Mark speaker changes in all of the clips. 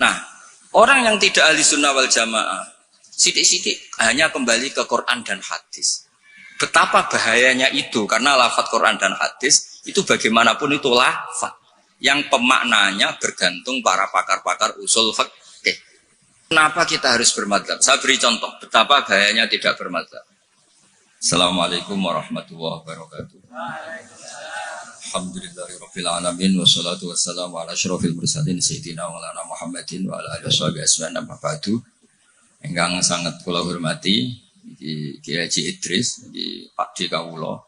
Speaker 1: Nah, orang yang tidak ahli sunnah wal jamaah, sidik-sidik hanya kembali ke Quran dan hadis. Betapa bahayanya itu, karena lafaz Quran dan hadis itu bagaimanapun itu lafaz yang pemaknanya bergantung para pakar-pakar usul fikih. Kenapa kita harus bermadzhab? Saya beri contoh betapa bahayanya tidak bermadzhab. Assalamualaikum warahmatullahi wabarakatuh. Alhamdulillahirabbil alamin wassalatu wassalamu ala asyrofil mursalin sayyidina maulana Muhammadin wa ala alihi washabihi ajmain amma ba'du. Ingkang sangat kula hormati iki Kiai Haji Idris, iki Pakde kawula,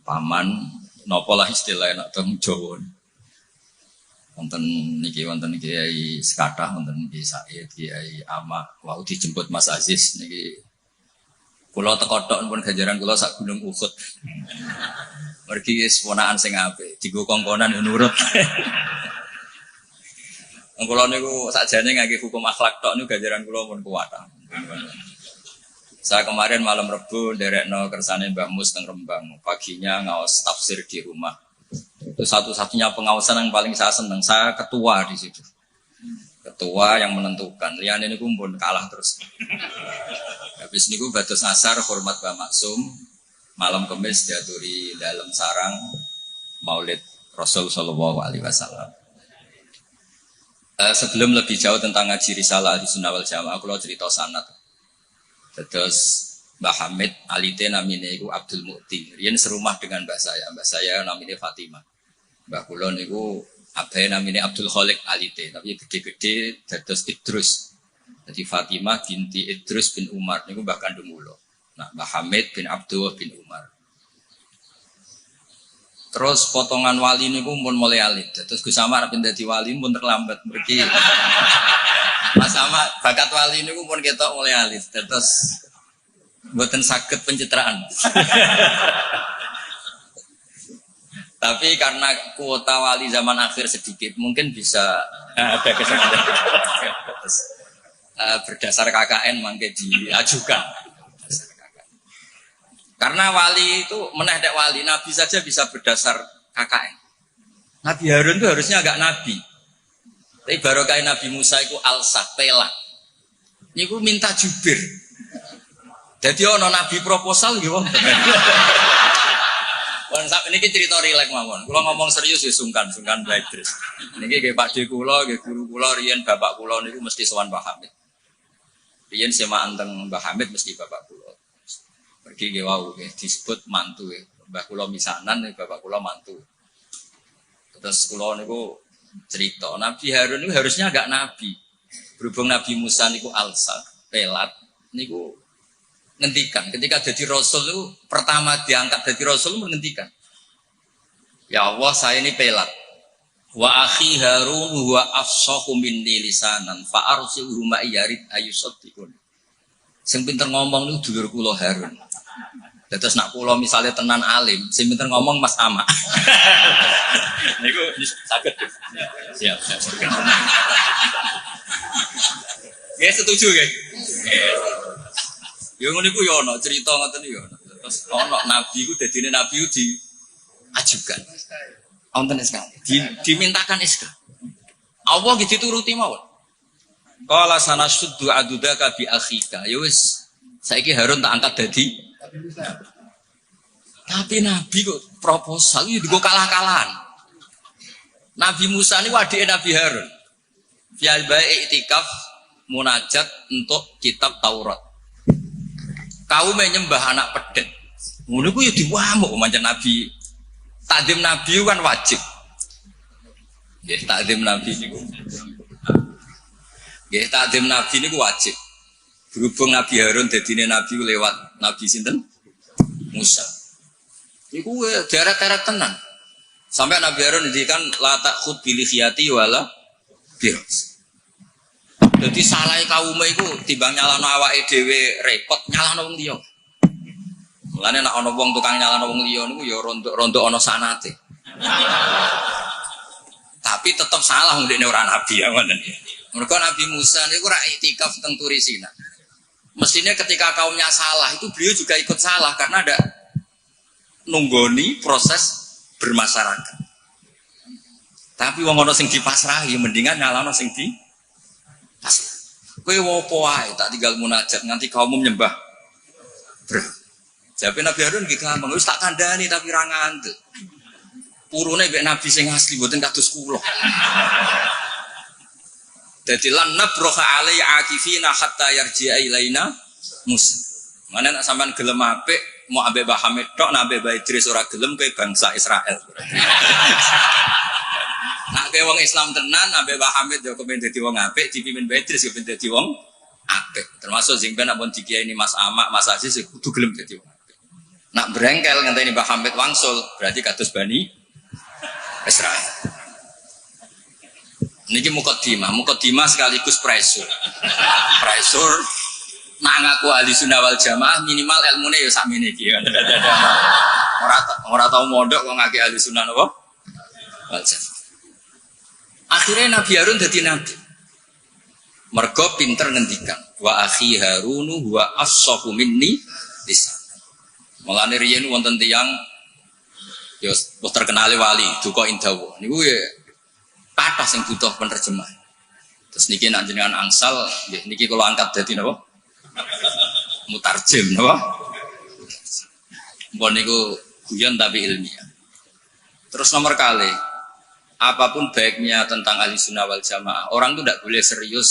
Speaker 1: paman napa lah istilahnya nek teng Jawa. Wonten niki wonten Kiai Sekathah, wonten Kiai Said, Kiai Ama, wau dijemput Mas Aziz niki. Kula teko tok pun ganjaran kula sak gunung Uhud. Mergi wis ponakan sing apik, dienggo kongkonan yo nurut. Kula niku sakjane ngangge hukum akhlak tok niku ganjaran kula pun kuwat. Saya kemarin malam Rebo nderekno kersane Mbah Mus teng Rembang. Paginya ngaos tafsir di rumah. Itu satu-satunya pengawasan yang paling saya senang. Saya ketua di situ. Ketua yang menentukan. Liyane niku pun kalah terus. Habis niku bados ngasar hormat Mbah Maksum. Malam Kamis diaturi dalam sarang Maulid Rasul sallallahu alaihi wasallam. Sebelum lebih jauh tentang ngaji risalah di Sunnah wal Jamaah, kula cerita sanad. Terus Mbah Hamid alite namine iku Abdul Mukti. Riyen serumah dengan mbah saya. Mbah saya namine Fatimah. Mbah kula niku abahe namine Abdul Khaliq alite, tapi gede-gede dados Idrus. Jadi Fatimah binti Idrus bin Umar niku mbah kandung kula. Nah, Mbah Hamid bin Abdullah bin Umar. Terus potongan wali niku pun mulai alit. Terus Gus Samar arep dadi wali pun terlambat mergi. Mas Sama bakat wali niku pun ketok mulai alit. Terus mboten saged pencitraan. Tapi karena kuota wali zaman akhir sedikit, mungkin bisa ada kesempatan. Berdasar KKN mangke diajukan. Karena wali itu menedek wali, nabi saja bisa berdasar KKN. Nabi Harun itu harusnya agak nabi. Tapi barokah Nabi Musa itu alsah, pelak. Ini aku minta jubir. Jadi ono nabi proposal gitu. Ini cerita rileks mawon. Kalau ngomong serius ya sungkan baik terus. Ini kayak Pak D kula, kayak guru kula, riyen bapak kula niku mesti sowan Mbah Hamid. Riyen sema anteng Mbah Hamid mesti bapak kula. Pergi ke wau, disebut mantu ya. Mbah kula misanan, bapak kula mantu. Terus kula niku cerita, Nabi Harun itu harusnya agak nabi. Berhubung Nabi Musa niku alsa, pelat, niku ngendikan. Ketika jadi Rasul itu pertama diangkat jadi Rasul menghentikan. Ya Allah, saya ini pelat. Wa akhi Harun huwa afsahu minni lisanan fa arsilhu ma yarid ayusaddiqun. Sing pinter ngomong niku dulur kula Harun. Terus nak kula misalnya tenan alim, sing pinter ngomong Mas Ama. Niku saged. Siap. Nggih setuju nggih. Ya ngono iku ya ana cerita ngoten iki ya. Terus ana nabi ku dadine nabi ku diajukan. Wonten sekali. Dimintakan SK. Allah gitu dituruti mawon. Qala sanasuddu adudaka bi akhika. Ya wis, saiki Harun tak angkat dadi. Tapi Nabi kok proposal itu digo kalah-kalahan. Nabi Musa ini wadike Nabi Harun. Fi'al ba'i iktikaf munajat untuk kitab Taurat. Kaum menyembah anak pedet. Ngono ku ya diwamuk pancen Nabi. Takdim Nabi kan wajib. Nggih, takdim Nabi niku. Nggih, takdim Nabi niku wajib. Berhubung Nabi Harun dadine Nabi lewat Nabi sinten? Musa. Iku darat-darat tenan. Sampai Nabi Harun ngendikan la takhud bil khiyati wala biras. Jadi salah kaum iku timbang nyalano awake dhewe repot nyalano wong liya. Mulane nek ana wong tukang nyalano wong liya niku ya rontok ana sanate. Tapi tetap salah ndekne ora nabi ya ngoten. Mergo Nabi Musa niku ora iktikaf teng Turisina. Mestinya ketika kaumnya salah itu beliau juga ikut salah karena ada nunggoni proses bermasyarakat. Tapi wong ana sing dipasrahi mendingan nyalano sing Kowe wopo wae tak tinggal munajat nganti kaum nyembah. Jawabe Nabi Harun nggih gampang, wis tak kandhani tapi ra ngandel. Purune mek Nabi sing asli mboten kados kula. Dadi lan nabroha alai akifina hatta yarji'a ilaina Musa. Mana nak sampean gelem apik mau ambek Mbah Hamid tok, nak ambek Mbah Idris ora gelem kowe bangsa Israel. Nak kowe wong Islam tenan ambek Mbah Hamid yo kepen dadi wong apik, dipimpin Mbah Idris yo kepen dadi wong apik. Termasuk sing ben ampun dikiai ini Mas Amak, Mas Aziz kudu gelem dadi wong apik. Nak brengkel ngenteni Mbah Hamid wangsul, berarti kados Bani Israel. Niki mukadimah sekaligus pressure. Pressure nak ngaku ahli sunnah wal jamaah minimal ilmune ya sakmene iki. Ora tau mondok kok ngake ahli sunnah napa? Wal jamaah. Akhirnya Nabi Harun dadi nabi. Mergo pinter ngendikan, wa akhi Harunu wa afsahu minni lisan. Mulane riyen wonten tiyang ya terkenal wali duka indawa. Niku ya kathah sing butuh penerjemah. Terus niki nak jenengan angsal, nggih niki kula angkat dadi napa? Mutarjem napa? Mbon niku guyon tapi ilmiah. Terus nomor kali, apapun baiknya tentang ahli sunnah wal jamaah, orang itu tidak boleh serius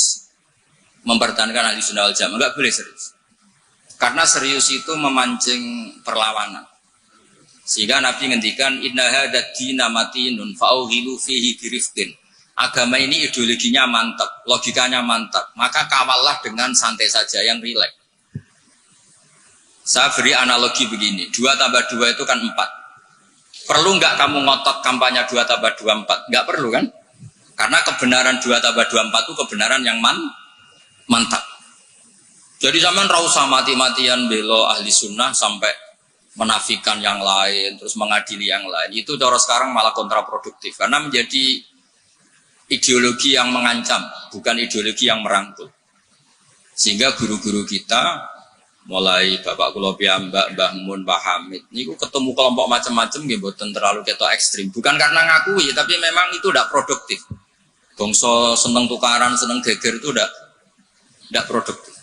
Speaker 1: mempertahankan ahli sunnah wal jamaah, nggak boleh serius. Karena serius itu memancing perlawanan. Sehingga Nabi ngendikan inna hadad dina matinun fa'ughilu fihi birifqin. Agama ini ideologinya mantap, logikanya mantap. Maka kawallah dengan santai saja, yang rileks. Saya beri analogi begini, 2 tambah 2 itu kan 4. Perlu nggak kamu ngotot kampanye 2 tambah 2 4? Nggak perlu kan? Karena kebenaran 2 tambah 2 4 itu kebenaran yang mantap. Jadi zaman ra usah mati-matian belo ahli sunnah sampai menafikan yang lain, terus mengadili yang lain. Itu cara sekarang malah kontraproduktif. Karena menjadi ideologi yang mengancam, bukan ideologi yang merangkul. Sehingga guru-guru kita, mulai Bapak Kula piyambak, Mbah Mun, Mbah Hamid, niku ketemu kelompok macam-macam nggih mboten terlalu ketok ekstrim. Bukan karena ngakui, tapi memang itu tidak produktif. Bangsa seneng tukaran, seneng geger itu tidak produktif.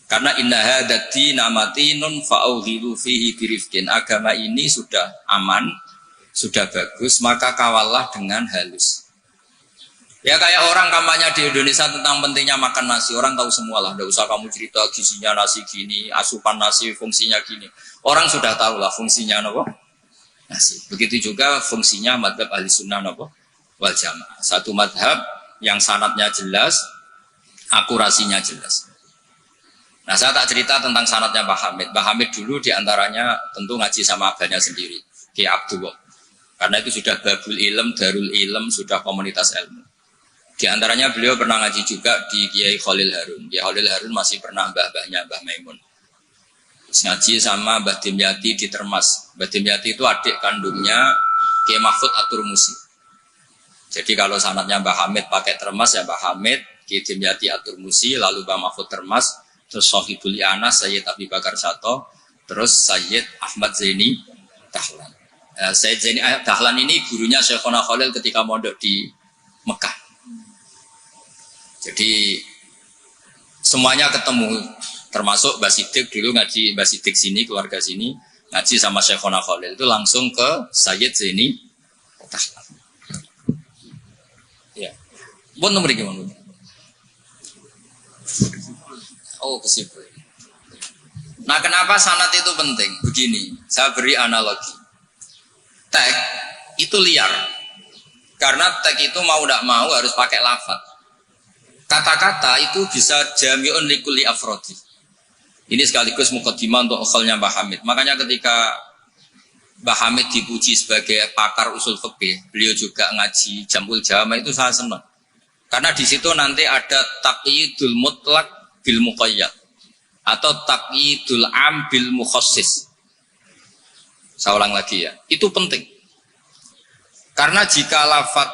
Speaker 1: Karena inna hadati namatinun fa'ughilu fihi birifkin. Agama ini sudah aman, sudah bagus, maka kawallah dengan halus. Ya kayak orang kampanye di Indonesia tentang pentingnya makan nasi. Orang tahu semua lah, tidak usah kamu cerita gizinya nasi gini, asupan nasi fungsinya gini. Orang sudah tahu lah fungsinya apa? Nasi. Begitu juga fungsinya madhab ahli sunnah apa? Wal jamaah. Satu madhab yang sanadnya jelas, akurasinya jelas. Nah saya tak cerita tentang sanadnya Mbah Hamid. Mbah Hamid dulu diantaranya tentu ngaji sama abahnya sendiri, Ki Abdullah. Karena itu sudah babul ilm, darul ilm, sudah komunitas ilmu. Di antaranya beliau pernah ngaji juga di Kiai Khalil Harun. Kiai Khalil Harun masih pernah mbah-mbahnya Mbah Maimun. Terus ngaji sama Mbah Dimyati di Termas. Mbah Dimyati itu adik kandungnya Kiai Mahfud At-Turmusi. Jadi kalau sanadnya Mbah Hamid pakai Termas ya Mbah Hamid, Kiai Dimyati At-Turmusi, lalu Mbah Mahfud Termas, terus Sohibul Anas, Sayyid Abi Bakar Sato, terus Sayyid Ahmad Zaini Dahlan. Sayyid Zaini Dahlan ini gurunya Syekhona Khalil ketika mondok di Mekah. Jadi semuanya ketemu, termasuk Mbah Siddiq dulu ngaji Mbah Siddiq sini, keluarga sini, ngaji sama Syekhona Khalil itu langsung ke Sayyid Zaini Dahlan. Ya, bon nomor gimana? Oh kesimpulan. Nah kenapa sanad itu penting? Begini, saya beri analogi. Tag itu liar. Karena tag itu mau tidak mau harus pakai lafaz. Kata-kata itu bisa jami'un likulli afrodi. Ini sekaligus mukaddimah untuk ukhalnya Mbah Hamid. Makanya ketika Mbah Hamid dipuji sebagai pakar usul fikih, beliau juga ngaji Jamul Jama, itu saya senang. Karena di situ nanti ada taqyidul mutlak bil muqayyad atau taqyidul am bil mukhassis. Saya ulang lagi ya, itu penting. Karena jika lafaz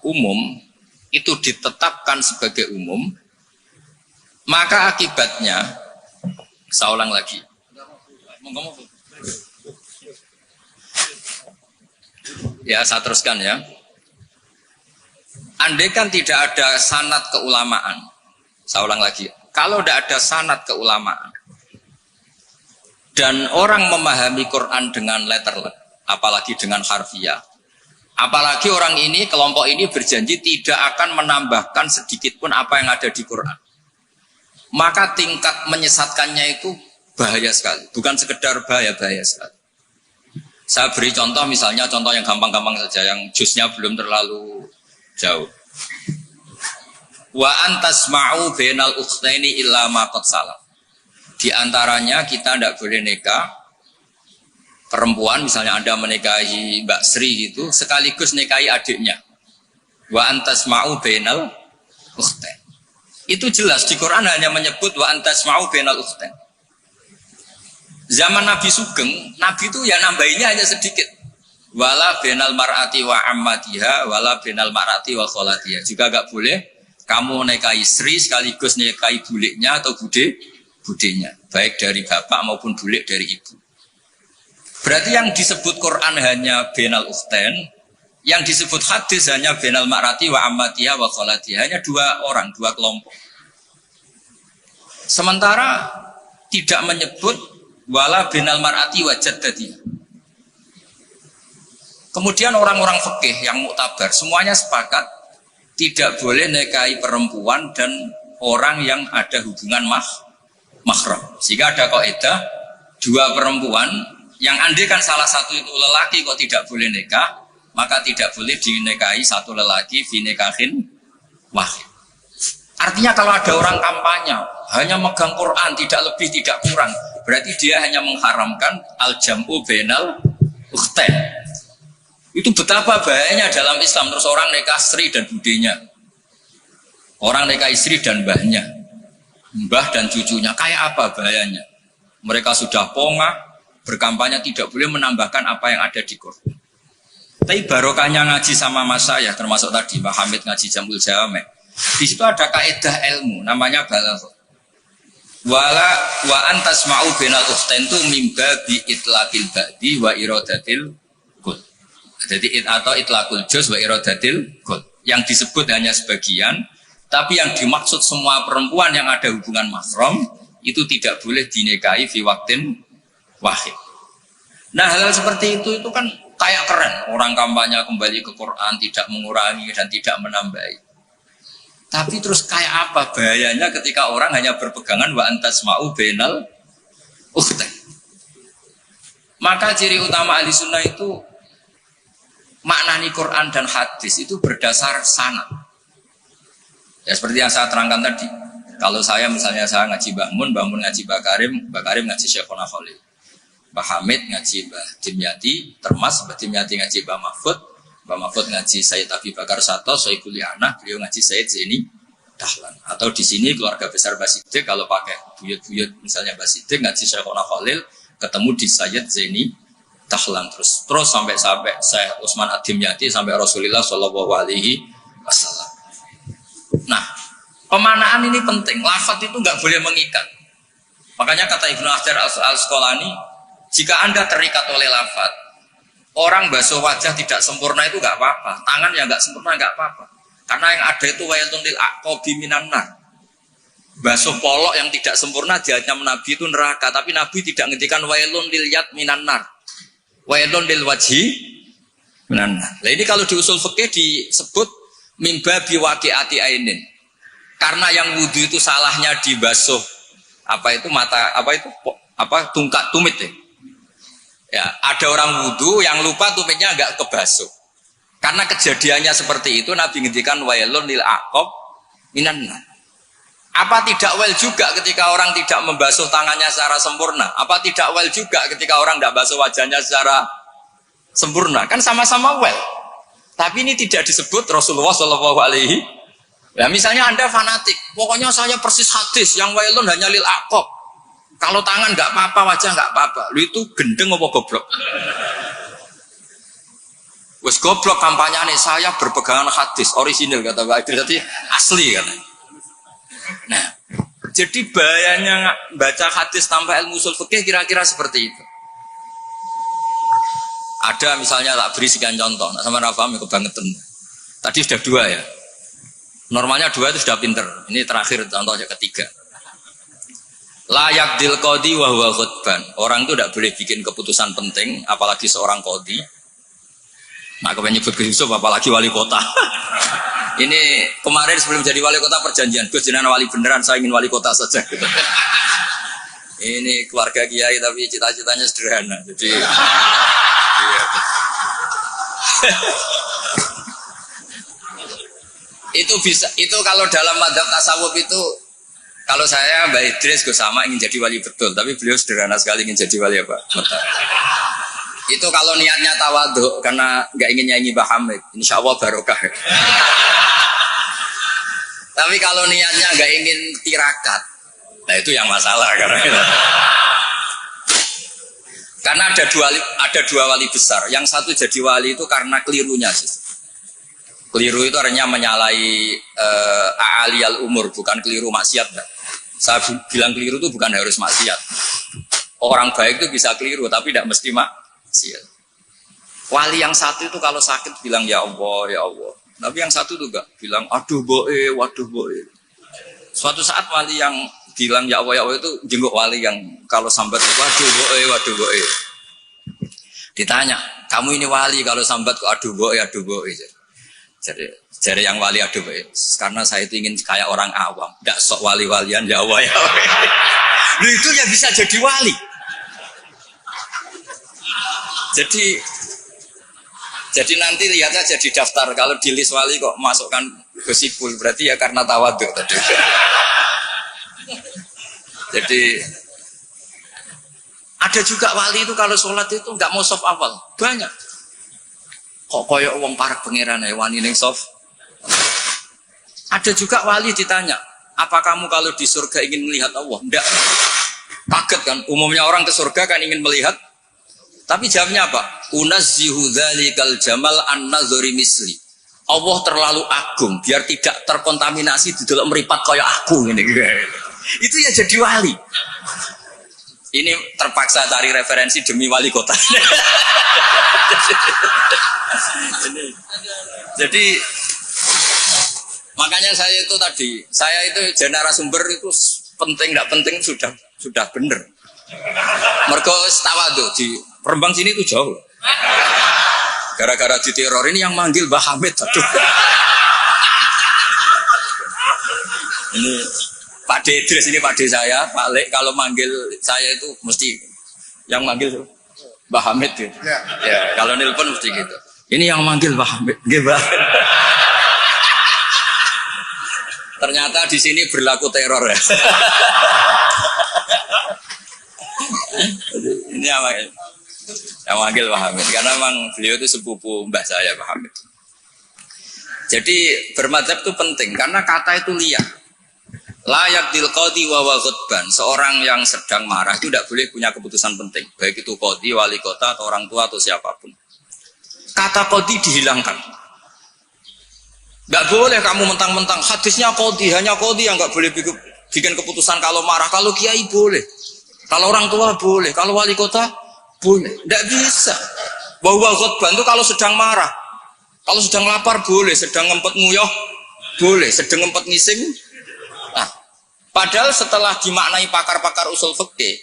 Speaker 1: umum itu ditetapkan sebagai umum, maka akibatnya, saya ulang lagi. Ya, saya teruskan ya. Andai kan tidak ada sanad keulamaan, Saya ulang lagi, kalau tidak ada sanad keulamaan dan orang memahami Quran dengan letterlet, apalagi dengan harfiah, apalagi orang ini, kelompok ini berjanji tidak akan menambahkan sedikit pun apa yang ada di Quran, maka tingkat menyesatkannya itu bahaya sekali. Bukan sekedar bahaya sekali. Saya beri contoh, misalnya contoh yang gampang-gampang saja, yang jusnya belum terlalu jauh. Wa antasma'u bainal ukhtaini illa ma qad salaf. Di antaranya kita tidak boleh nikah perempuan, misalnya Anda menikahi Mbak Sri gitu, sekaligus nikahi adiknya. Wa antasma'u bainal ukhtain. Itu jelas di Quran hanya menyebut wa antasma'u bainal ukhtain. Zaman Nabi Sugeng, Nabi itu ya nambahinnya hanya sedikit. Wala bainal mar'ati wa ammatiha wala bainal mar'ati wa kholatiha. Juga enggak boleh kamu nikahi Sri sekaligus nikahi buliknya atau budenya, baik dari bapak maupun bulik dari ibu. Berarti yang disebut Quran hanya bainal ukhtain, yang disebut hadis hanya bainal mar'ati wa ammatiha wa kholatiha, hanya dua orang, dua kelompok. Sementara tidak menyebut wala bainal mar'ati wa jaddatiha. Kemudian orang-orang fikih yang muktabar semuanya sepakat tidak boleh nikahi perempuan dan orang yang ada hubungan mahram. Sehingga ada kaidah dua perempuan yang andai kan salah satu itu lelaki kok tidak boleh nikah, maka tidak boleh dinikahi satu lelaki fi nikahin wahid. Artinya kalau ada orang kampanye hanya megang Quran tidak lebih tidak kurang, berarti dia hanya mengharamkan al-jam'u bainal ukhtain. Itu betapa bahayanya dalam Islam. Terus orang nikah Sri dan budenya, orang nikah istri dan mbahnya, mbah dan cucunya, kayak apa bahayanya? Mereka sudah pongah berkampanye tidak boleh menambahkan apa yang ada di Quran. Tapi barokahnya ngaji sama mas saya, termasuk tadi Pak Hamid ngaji Jamul Jawame, di situ ada kaidah ilmu namanya balaghah. Wala wa antasma'u bainal ukhtain tu mimba bi itlaqil ba'di wa iradatil qul. Jadi atau itlaqul juz wa iradatil qul. Yang disebut hanya sebagian, tapi yang dimaksud semua perempuan yang ada hubungan mahram itu tidak boleh dinikahi fi waqtin wahid. Nah, hal seperti itu kan kayak keren. Orang kampanye kembali ke Quran, tidak mengurangi dan tidak menambahi. Tapi terus kayak apa bahayanya ketika orang hanya berpegangan wa antasma'u bainal ukhtain. Maka ciri utama ahli sunnah itu maknani Quran dan hadis itu berdasar sanad. Ya seperti yang saya terangkan tadi. Kalau saya misalnya saya ngaji Mbah Mun ngaji Mbah Karim ngaji Syekhona Khalil. Mbah Hamid ngaji Mbah Dimyati, Termas Mbah Dimyati ngaji Mbah Mahfud ngaji Sayyid Abi Bakar Sato, Sohibul Lianah, beliau ngaji Sayyid Zaini Dahlan. Atau di sini keluarga besar Basidik kalau pakai buyut-buyut misalnya Basidik ngaji Syekhona Khalil, ketemu di Sayyid Zaini Dahlan terus sampai Syekh Utsman Ad-Dimyati sampai Rasulullah Shallallahu Alaihi Wasallam. Nah, pemanaan ini penting. Lafaz itu nggak boleh mengikat. Makanya kata Ibnu Hajar Al-Asqalani, jika Anda terikat oleh lafaz, orang basuh wajah tidak sempurna itu nggak apa-apa, tangan yang nggak sempurna nggak apa-apa, karena yang ada itu wailun lil aqabi minan nar. Basuh polok yang tidak sempurna diancam Nabi itu neraka, tapi Nabi tidak ngendikan wailun lil yad minan nar, wailun lil wajhi minan nar. Nah ini kalau di usul fikih disebut mimba biwaqiati ainin, karena yang wudu itu salahnya dibasuh tungkat tumit ya. Ya, ada orang wudu yang lupa tumitnya enggak kebasuh. Karena kejadiannya seperti itu Nabi ngendikan wailun lil aqab minan nar. Apa tidak well juga ketika orang tidak membasuh tangannya secara sempurna? Apa tidak well juga ketika orang tidak basuh wajahnya secara sempurna? Kan sama-sama well. Tapi ini tidak disebut Rasulullah Shallallahu Alaihi. Ya misalnya Anda fanatik, pokoknya saya persis hadis yang wailun hanya lil aqab. Kalau tangan nggak apa-apa, wajah nggak apa-apa. Lu itu gendeng apa goblok? Wes goblok kampanye nih, saya berpegangan hadis orisinil kata Pak Idris, jadi asli kan. Nah, jadi bahayanya baca hadis tanpa ilmu usul fikih kira-kira seperti itu. Ada misalnya tak beri sekian contoh, nah sama Rafa kebangetan. Tadi sudah dua ya. Normalnya 2 itu sudah pinter. Ini terakhir contohnya ketiga. Layak dil qadi wa huwa khutban. Orang itu tidak boleh bikin keputusan penting, apalagi seorang qadi. Nah, kepengen nyebut ke Yusuf, apalagi wali kota. Ini kemarin sebelum jadi wali kota perjanjian, Gus jenengan wali beneran, saya ingin wali kota saja. Gitu. Ini keluarga kiai tapi cita-citanya sederhana. Jadi, iya. Itu bisa. Itu kalau dalam madzhab tasawuf itu, kalau saya Mbak Idris Gus sama ingin jadi wali betul, tapi beliau sederhana sekali ingin jadi wali apa? Kota. Itu kalau niatnya tawadhu karena nggak ingin nyanyi Mbah Hamid, insya Allah barokah. Tapi kalau niatnya nggak ingin tirakat, nah itu yang masalah karena ada dua wali besar. Yang satu jadi wali itu karena kelirunya sih. Keliru itu artinya menyalahi a'aliyal umur, bukan keliru maksiat. Saya bilang keliru itu bukan harus maksiat. Orang baik itu bisa keliru, tapi tidak mesti maksiat. Wali yang satu itu kalau sakit bilang ya Allah, ya Allah. Tapi yang satu itu enggak, bilang aduh boe, waduh boe. Suatu saat wali yang bilang ya Allah itu jenguk wali yang kalau sambat waduh boe. Ditanya, kamu ini wali kalau sambat kok aduh boe. Jadi yang wali aduh boe. Karena saya itu ingin kayak orang awam, enggak sok wali-walian ya Allah ya. Loh itu ya bisa jadi wali. Jadi nanti lihat aja di daftar kalau di list wali kok masukkan gosipul berarti ya karena tawadhu tadi. Jadi ada juga wali itu kalau sholat itu nggak mau soft awal banyak. Kok koyok wong parak pangeran ya wani ning soft. Ada juga wali ditanya, apa kamu kalau di surga ingin melihat Allah? Enggak. Kaget kan? Umumnya orang ke surga kan ingin melihat. Tapi jawabnya apa? Unazzihu dzalikal jamal an-nazari misli. Allah terlalu agung biar tidak terkontaminasi di dalam meripat kayak aku ini. Itu ya jadi wali. Ini terpaksa cari referensi demi wali kota. Jadi makanya saya itu narasumber itu penting nggak penting sudah bener. Mergo tawadhu di Rembang sini itu jauh. Gara-gara diteror ini yang manggil Mbah Hamid. Aduh. Ini Pak D Idris, ini Pak D saya, Pak Lek kalau manggil saya itu mesti yang manggil Mbah Hamid gitu. Ya, kalau nelpon mesti gitu. Ini yang manggil Mbah Hamid. Ternyata di sini berlaku teror ya. Ini apa? Yang manggil Mbah Hamid karena memang beliau itu sepupu mbah saya Mbah Hamid. Jadi bermadzhab itu penting karena kata itu liar. Layak dil qadi wa ghadban. Seorang yang sedang marah itu tidak boleh punya keputusan penting, baik itu qadi, wali kota atau orang tua atau siapapun. Kata qadi dihilangkan. Enggak boleh kamu mentang-mentang hadisnya qadi, hanya qadi yang enggak boleh bikin keputusan kalau marah. Kalau kiai boleh. Kalau orang tua boleh, kalau wali kota boleh. Tidak bisa. Bahwa ghadban itu kalau sedang marah. Kalau sedang lapar boleh, sedang ngempet nguyah boleh, sedang ngempet ngising. Nah, padahal setelah dimaknai pakar-pakar usul fikih,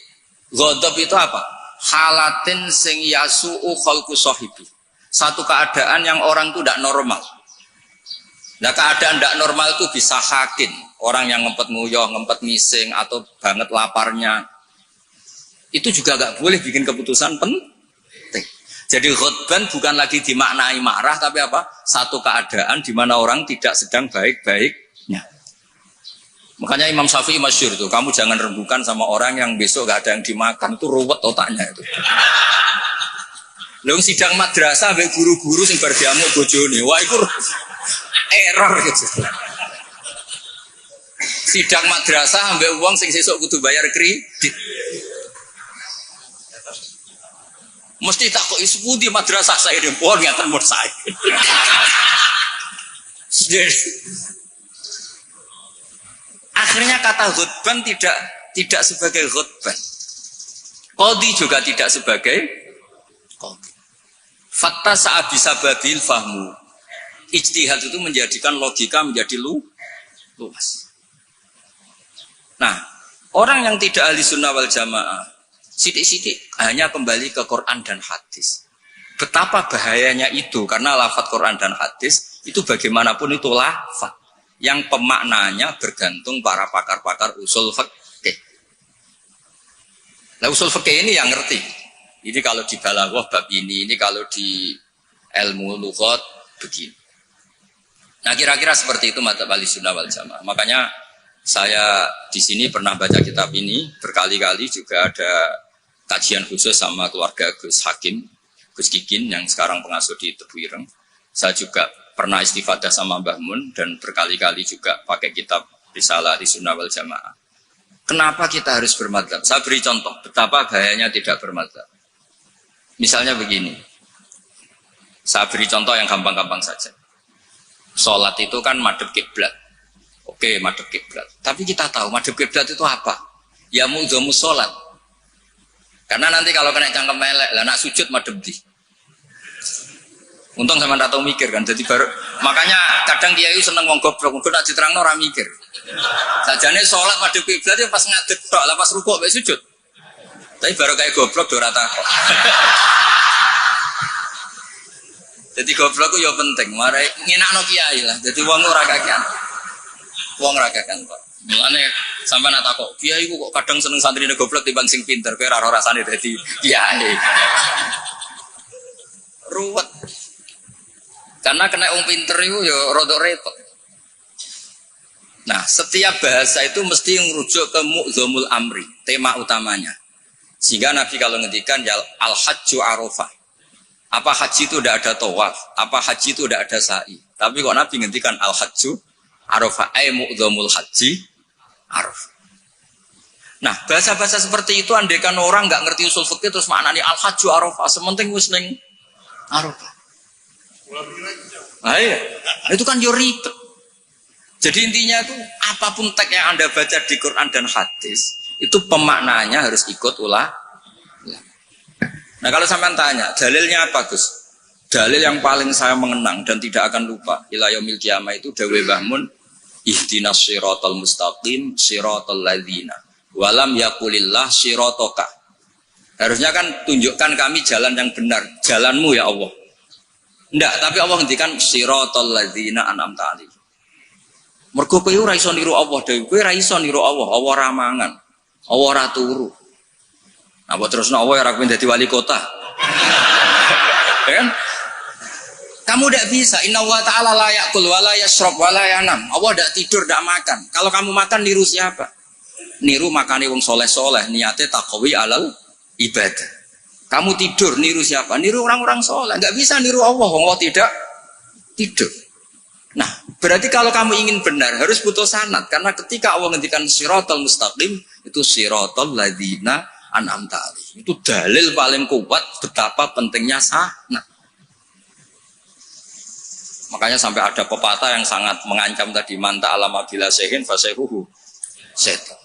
Speaker 1: ghadab itu apa? Halatin sing yasu'u khalqu sahibi. Satu keadaan yang orang itu tidak normal. Nah, keadaan tidak normal itu bisa hakin. Orang yang ngempet nguyah, ngempet ngising atau banget laparnya. Itu juga gak boleh bikin keputusan penting. Jadi ghadban bukan lagi dimaknai marah, tapi apa? Satu keadaan di mana orang tidak sedang baik-baiknya. Makanya Imam Syafi'i masyhur itu, kamu jangan rembukan sama orang yang besok gak ada yang dimakan, itu ruwet otaknya itu. Lalu sidang madrasah sampai guru-guru sing berdiamu bojone, wah itu error gitu. Sidang madrasah sampai uang sing sesuk kudu bayar kredit. Mesti tak kok isu di madrasah saya di pohon ngeten mun saya. Akhirnya kata ghadban tidak sebagai ghadban. Qadhi juga tidak sebagai qadhi. Fakta saat bisa badil fahmu. Ijtihad itu menjadikan logika menjadi luas. Nah, orang yang tidak ahli sunnah wal jamaah, sidik-sidik hanya kembali ke Quran dan hadis. Betapa bahayanya itu, karena lafadz Quran dan hadis itu bagaimanapun itu lafadz yang pemaknanya bergantung para pakar-pakar usul fikih. Nah, usul fikih ini yang ngerti. Ini kalau di balaghah bab ini kalau di ilmu lughat begini. Nah, kira-kira seperti itu madzhab Ahlussunnah wal Jamaah. Makanya saya di sini pernah baca kitab ini berkali-kali, juga ada kajian khusus sama keluarga Gus Hakim, Gus Kikin yang sekarang pengasuh di Tebu Ireng. Saya juga pernah istifadah sama Mbah Mun dan berkali-kali juga pakai kitab Risalah Ahlussunnah wal Jamaah. Kenapa kita harus bermadzhab? Saya beri contoh betapa bahayanya tidak bermadzhab. Misalnya begini, saya beri contoh yang gampang-gampang saja. Sholat itu kan madhep kiblat. Oke, madhep kiblat. Tapi kita tahu madhep kiblat itu apa? Ya mu'dhamus sholat. Karena nanti kalau kena cangkem melek, lah nak sujud madhep di. Untung sama tak tahu mikir kan. Jadi baru makanya kadang kiai seneng wong goblok, mungkin nak diterangno ora mikir. Sajane sholat madhep kiblat ya pas ngadeg tok, lah pas rukuk mek sujud. Tapi baru kayak goblok do ora takok. Jadi goblok ku ya penting, mare ngenakno kiai lah. Jadi wong ora kakean. Wong ora kakean kok. Mulane sampean nak takok, kiai ku kok kadang seneng santrine goblok timbang sing pinter, kowe ora rasane dadi kiai. Ruwet. Karena kena wong pinter itu ya rodok repot. Nah, setiap bahasa itu mesti merujuk ke mu'dhamul amri, tema utamanya. Sehingga Nabi kalau ngendikan ya al-hajju arafah. Apa haji itu tidak ada tawaf, apa haji itu tidak ada sa'i. Tapi kok Nabi ngendikan al-hajju arafah, ay mu'dhamul haji arafah. Nah, bahasa-bahasa seperti itu andaikan orang nggak ngerti usul fikih terus maknanya al-hajju arafah, sementing wis ning arafah. Nah, iya. Itu kan yo ribet. Jadi intinya itu apapun teks yang Anda baca di Quran dan hadis itu pemaknanya harus ikut ulah. Nah, kalau sampean tanya, dalilnya apa, Gus? Dalil yang paling saya mengenang dan tidak akan lupa ila yaumil qiyamah itu dawuh Mbah Mun, ihdinas siratal mustaqim siratal ladzina walam yaqulillah sirataka. Harusnya kan tunjukkan kami jalan yang benar, jalanmu ya Allah. Enggak, tapi Allah ngendikan siratal ladzina an'amta alaihim. Mergo kowe ora iso niru Allah dhewe, kowe ora iso niru Allah, Allah ra mangan, Allah ra turu. Nah, buat terusno Allah ora pengen dadi wali kota. Ya kan? Kamu tidak bisa. Inna wa ta'ala la ya'kul wa la yashrab wa la yanam. Allah tidak tidur, tidak makan. Kalau kamu makan niru siapa? Niru makane wong soleh-soleh, niate taqwi alal ibadah. Kamu tidur niru siapa? Niru orang-orang soleh. Enggak bisa niru Allah, Allah tidak tidur. Nah, berarti kalau kamu ingin benar harus butuh sanad, karena ketika Allah ngendikan siratal mustaqim itu siratal ladzina an'amta alaihim. Itu dalil paling kuat betapa pentingnya sanad. Makanya sampai ada pepatah yang sangat mengancam tadi, manta alama bila sehin fasehuhu setan.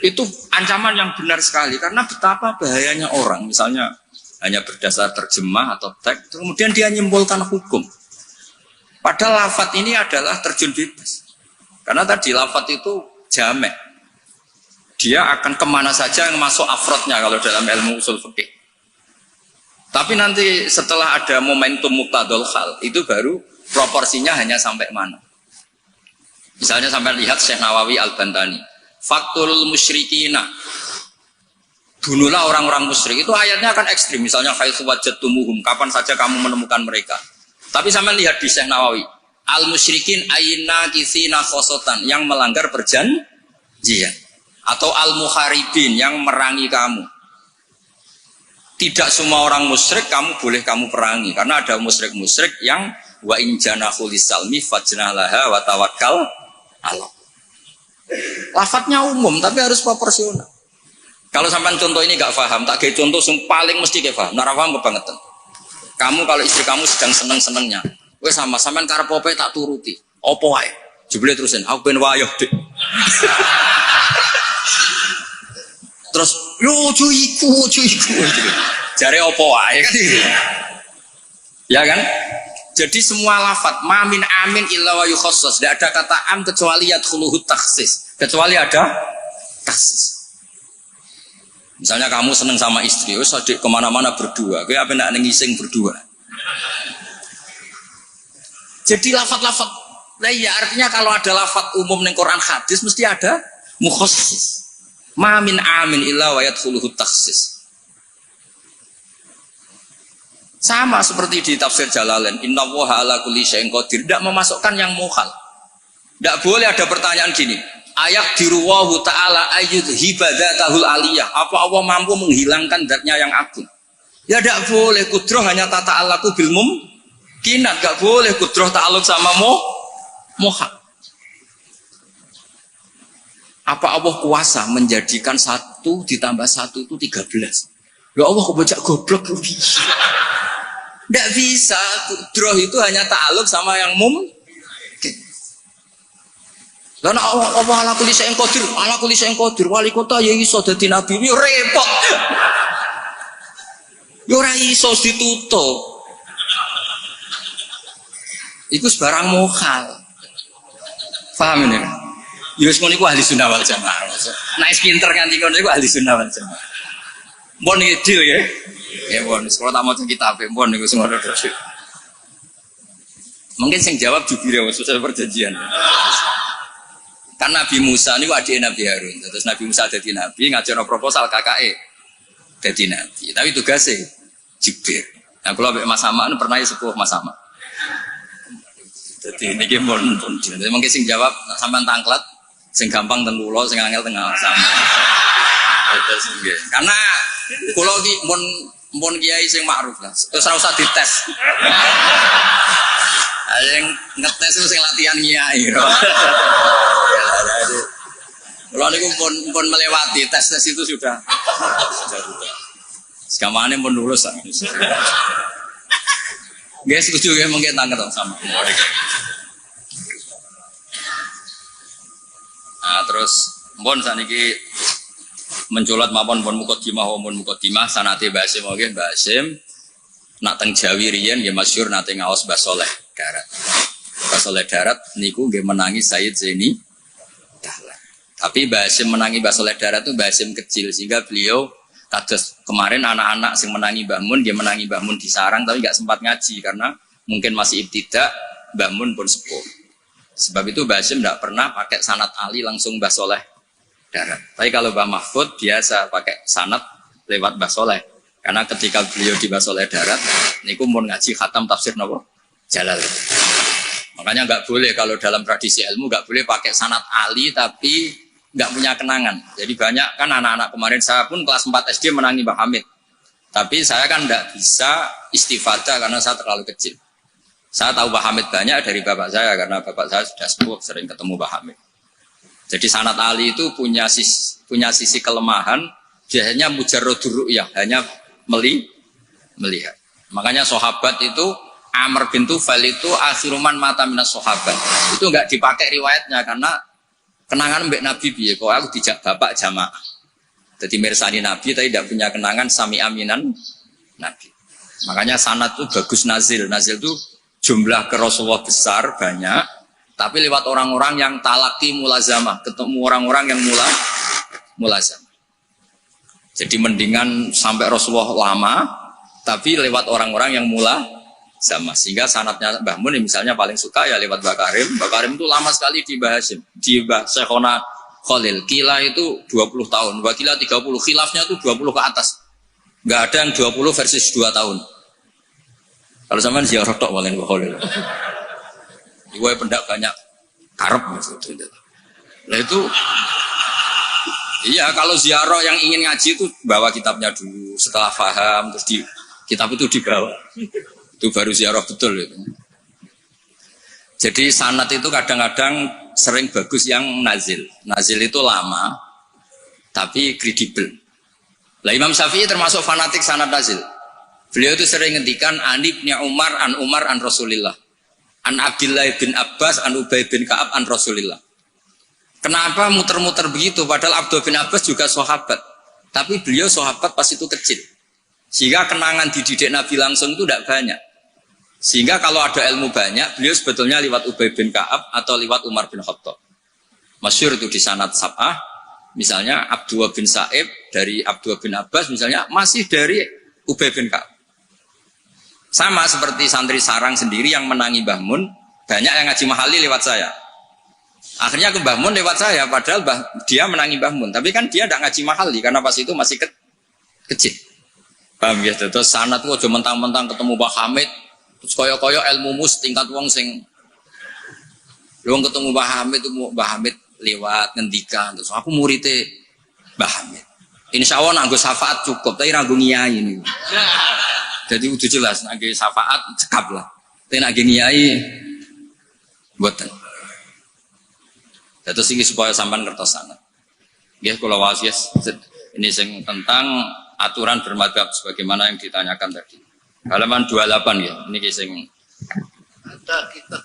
Speaker 1: Itu ancaman yang benar sekali, karena betapa bahayanya orang misalnya hanya berdasar terjemah atau teks kemudian dia nyimpulkan hukum. Padahal lafadz ini adalah terjun bebas. Karena tadi lafadz itu jamek. Dia akan kemana saja yang masuk afrodnya kalau dalam ilmu usul fikih. Tapi nanti setelah ada momentum muqtadul hal, itu baru proporsinya hanya sampai mana. Misalnya sampai lihat Syekh Nawawi Al-Bantani. Faktul musyrikina. Bunuhlah orang-orang musyrik. Itu ayatnya akan ekstrim. Misalnya haitsu wajadtumuhum, kapan saja kamu menemukan mereka. Tapi sampai lihat di Syekh Nawawi. Al-musyrikin ayna kisina khosotan, yang melanggar perjanjian. Atau al-muharibin, yang merangi kamu. Tidak semua orang musyrik kamu boleh kamu perangi, karena ada musyrik-musyrik yang wa in janahu lisalmi fajnalaha wa tawakkal Allah. Lafadznya umum tapi harus proporsional. Kalau sampean contoh ini gak paham, tak kayak contoh yang paling mesti kayak paham. Nara paham kebangetan. Kamu kalau istri kamu sedang seneng-senengnya, gue sama sampean karep opo tak turuti. Opo wae? Jebule terusin, aku ben wayoh, Dik. Terus yo cuiku. Jare opo wae kan gitu. Ya kan? Jadi semua lafat ma min amin illa wa yukhassas, tidak ada kata am kecuali yadkhuluhu takhsis, kecuali ada takhsis. Misalnya kamu seneng sama istri, wis adik kemana-mana berdua, kowe apa ndak ngising berdua. Jadi lafat-lafat, nah ya artinya kalau ada lafat umum ning Quran hadis mesti ada mukhassis. Ma min amin illa wa yadkhuluhu takhsis. Sama seperti di tafsir Jalalain, innallaha ala kulli syai'in qadir, tidak memasukkan yang mukhal. Tidak boleh ada pertanyaan gini, ayat diruwahu ta'ala ayyud hibadatul aliyah, apa Allah mampu menghilangkan zatnya yang agung? Ya tidak boleh, kudroh hanya tata alaku bil mumkinat, tidak boleh kudroh ta'aluk sama muhal. Apa Allah kuasa menjadikan 1 ditambah 1 itu 13? Ya Allah kok bocah goblok lebih. Tidak bisa, kudroh itu hanya ta'aluk sama yang mumkin. Karena Allah ala kulli syai'in qadir, ala kulli syai'in qadir, wali kota ya iso dadi nabi, yo repot. Yo ora iso ditutup. Iku sebarang mukhal. Paham ini? Ya wis ngono iku ahli sunnah wal jamaah. Nek pinter nganti ngono iku ahli sunnah wal jamaah. Mbon iki deal ya. Ya mbon, kalau tak maca kitab mbon niku sing ngono terus. Mungkin sing jawab jubire wis selesai perjanjian. Kan Nabi Musa ini adik Nabi Harun, terus Nabi Musa jadi Nabi, ngajar proposal KKE jadi Nabi, tapi tugasnya Jibril. Nah kalau Mas Sama pernah sepuh Mas Sama. Jadi ini gimana pun, jadi mungkin sing jawab sampai tangklat, sing gampang tentulo, sing angel tengah sama. Karena kalau pun kiai sing ma'ruf lah, terus usah dites. Yang ngetes itu sing latihan kiai. Kalau niku pun melewati tes itu sudah. Sekamane pun lulus lah. Guys setuju ya mungkin tangkat sama. Nah terus pun saniki menculat mapon pun mukadimah sanate Basim oke Basim nak teng Jawi riyen nggih masyhur nate ngaos Mbah Saleh Darat. Mbah Saleh Darat niku nggih menangi Sayyid Zaini Dahlan. Tapi Basim menangi Mbah Saleh Darat itu Basim kecil sehingga beliau kados kemarin anak-anak sing menangi Mbah Mun dia menangi Mbah Mun di sarang tapi nggak sempat ngaji karena mungkin masih ibtidak, Mbah Mun pun sepuh. Sebab itu Basim tidak pernah pakai sanad Ali langsung Mbah Saleh Darat. Tapi kalau Mbah Mahfud biasa pakai sanad lewat Mbah Saleh. Karena ketika beliau di Mbah Saleh Darat, niku mun ngaji khatam tafsir napa? Jalal. Makanya nggak boleh kalau dalam tradisi ilmu nggak boleh pakai sanad Ali tapi nggak punya kenangan. Jadi banyak kan anak-anak kemarin saya pun kelas 4 SD menangi Mbah Hamid. Tapi saya kan nggak bisa istifadah karena saya terlalu kecil. Saya tahu Mbah Hamid banyak dari bapak saya karena bapak saya sudah sepuh sering ketemu Mbah Hamid. Jadi sanad Ali itu punya sisi kelemahan, biasanya mujarradur ru'yah, hanya melihat. Makanya sahabat itu Amr bin Tufail itu akhiruman mata minas sahabat. Itu enggak dipakai riwayatnya karena kenangan mbek Nabi piye kok aku dijak bapak jamaah. Jadi mirsani Nabi tapi tidak punya kenangan sami aminan Nabi. Makanya sanad itu bagus nazil. Nazil itu jumlah ke Rasulullah besar banyak, tapi lewat orang-orang yang talaki mulazamah, ketemu orang-orang yang mulazamah. Jadi mendingan sampai Rasulullah lama, tapi lewat orang-orang yang mulazamah. Sehingga sanadnya Mbah Mun misalnya paling suka ya lewat Mbah Karim. Mbah Karim itu lama sekali di Mbah Hasyim, di Mbah Syekhona Khalil. Kila itu 20 tahun, Mbah Kila 30, khilafnya itu 20 ke atas. Enggak ada yang 20 versus 2 tahun. Kalau sampean ziarah tok walen Mbah Khalil. Iku pendak banyak karep gitu. Nah itu iya, kalau ziarah yang ingin ngaji itu bawa kitabnya dulu, setelah paham terus kitab itu dibawa. Itu baru ziarah betul itu. Jadi sanad itu kadang-kadang sering bagus yang nazil. Nazil itu lama tapi kredibel. Lah Imam Syafi'i termasuk fanatik sanad nazil. Beliau itu sering ngendikan an Ibnu Umar an Rasulillah. An Abdullah bin Abbas an Ubay bin Ka'ab an Rasulillah. Kenapa muter-muter begitu? Padahal Abdullah bin Abbas juga sahabat. Tapi beliau sahabat pas itu kecil. Sehingga kenangan dididik Nabi langsung itu tidak banyak. Sehingga kalau ada ilmu banyak, beliau sebetulnya lewat Ubay bin Ka'ab atau lewat Umar bin Khattab. Masyhur itu di sanad sab'ah, misalnya Abdullah bin Sa'ib dari Abdullah bin Abbas misalnya masih dari Ubay bin Ka'ab. Sama seperti santri sarang sendiri yang menangi Mbah Mun, banyak yang ngaji mahali lewat saya. Akhirnya ke Mbah Mun lewat saya, padahal dia menangi Mbah Mun. Tapi kan dia tidak ngaji mahali karena pas itu masih kecil. Paham ya? Terus sanad itu aja mentang-mentang ketemu Mbah Hamid, terus koyo-koyo ilmu mus tingkat wong sing wong ketemu Mbah Hamid itu Mbah Hamid lewat ngendikan terus aku muridnya Mbah Hamid. Insya Allah nanggo syafaat cukup, tapi nanggo ngiyai ini. Jadi udah jelas nanggo syafaat cekap lah. Tapi nanggo ngiyai buatan. Terus ini supaya sampai ngertos sana. Ya kalau wasiat ini sing tentang aturan bermadhab sebagaimana yang ditanyakan tadi. Halaman 28 ya. Ini sing
Speaker 2: ada kitab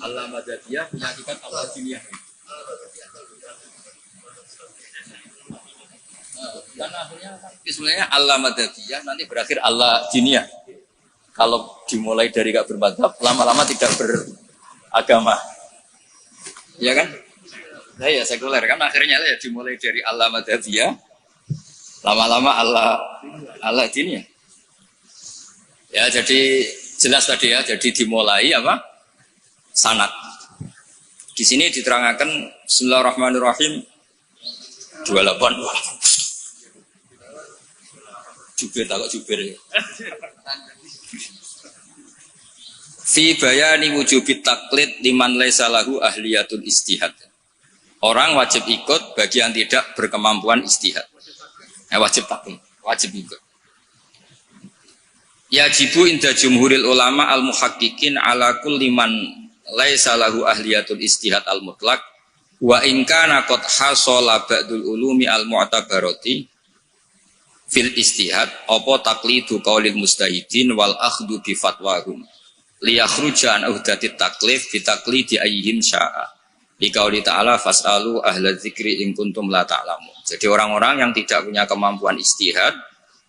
Speaker 1: Allah Madadiyah punya kitab Allah Diniyah. Dan akhirnya sebenarnya Allah Madadiyah nanti berakhir Allah Diniyah. Kalau dimulai dari gak bermadhab, lama-lama tidak beragama. Ya kan? Nah ya sekuler kan akhirnya ya dimulai dari Allah Madadiyah, lama-lama Allah Diniyah. Ya jadi jelas tadi ya, jadi dimulai apa? Sanad. Di sini diterangkan Bismillahirrahmanirrahim 28. Jubir takut jubir ya. Fi bayani wujubit taklid liman laisa lahu ahliyatul istihad. Orang wajib ikut bagi yang tidak berkemampuan istihad. Wajib taklid, wajib ikut. Yajibu inda jumhuril ulama al-muhaqqiqin ala kulli man laisa lahu ahliyatul istihad al-mutlaq wa in kana qad hasala ba'dul ulumi al-mu'tabarati fil istihad apa taqlidu qaulil mustahidin wal akhdhu bi fatwahum liyakhruja an uhdati taklif bi taqlidi ayyihim sya'a bi qauli ta'ala fas'alu ahla dzikri in kuntum la ta'lamun. Jadi orang-orang yang tidak punya kemampuan istihad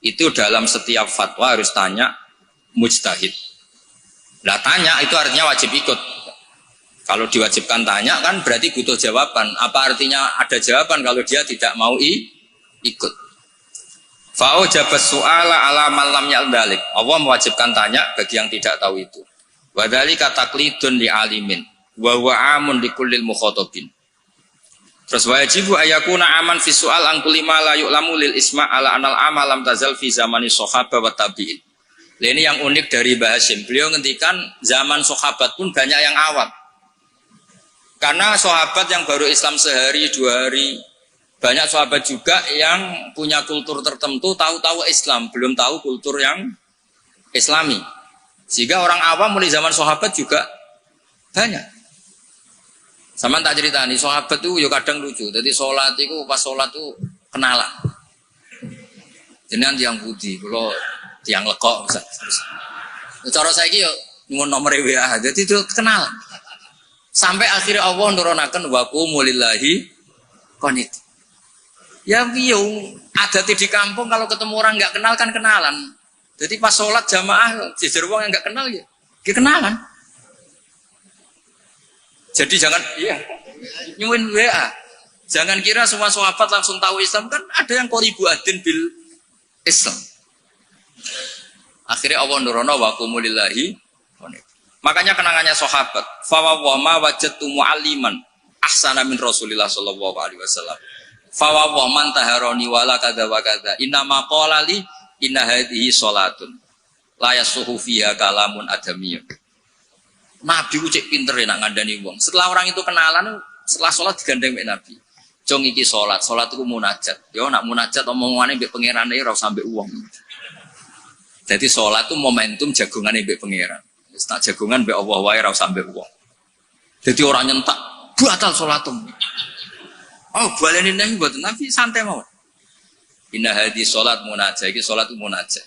Speaker 1: itu dalam setiap fatwa harus tanya mujtahid. Lah tanya itu artinya wajib ikut. Kalau diwajibkan tanya kan berarti butuh jawaban. Apa artinya ada jawaban kalau dia tidak mau ikut? Fa'u jabas su'ala ala man lam ya'dalik. Allah mewajibkan tanya bagi yang tidak tahu itu. Wa dzalika taqlidun li alimin wa huwa amun li kullil mukhatabin. Terus wajibu ayakuna aman fi su'al an kulli ma la yu'lamu lil isma' ala anal amal lam tazal fi zamani sahabah wa tabi'in. Ini yang unik dari Mbah Hasyim. Beliau ngendikan zaman sahabat pun banyak yang awam. Karena sahabat yang baru Islam sehari dua hari, banyak sahabat juga yang punya kultur tertentu, tahu-tahu Islam, belum tahu kultur yang Islami. Sehingga orang awam mulai zaman sahabat juga banyak. Sama tak cerita nih, sahabat itu ya kadang lucu. Jadi sholat itu pas sholat itu kenalan. Jenengan tiang putih, kalau tiang lekok, cara saya ki yo nyuwun nomor WA, jadi itu kenalan. Sampai akhirnya Allah nurunakan waqumu lillahi qanit. Ya biung ada di kampung kalau ketemu orang nggak kenal kan kenalan. Jadi pas sholat jamaah jejer wong yang nggak kenal ya kenalan. Jadi jangan nyuwun WA. Jangan kira semua sahabat langsung tahu Islam, kan ada yang qoribu adin bil Islam. Akhirnya Allah nurono waqumu lillahi qanit. Makanya kenangannya sahabat, fawawama wajadtu mu'alliman ahsana min Rasulillah sallallahu alaihi wasallam. Fawawaman taharoni wala kadza wa kadza. Inna ma qala li inna hadhihi salatun. La yasuhu fiha kalamun adamiyun. Nabi ku cek pinter nak ngandani wong. Setelah orang itu kenalan, setelah salat digandeng mek Nabi. Jong iki salat itu munajat. Yo nak munajat omongane mbek pangerane ora usah mbek wong. Jadi salat itu momentum jagongane mbek pangeran. Tak jagungan be Allah wae ra sampe wong. Dadi ora nyentak batal salatum. Oh, baleni nang mboten Nabi santai mawon. Inna hadhi salat munajat, iki salat munajat.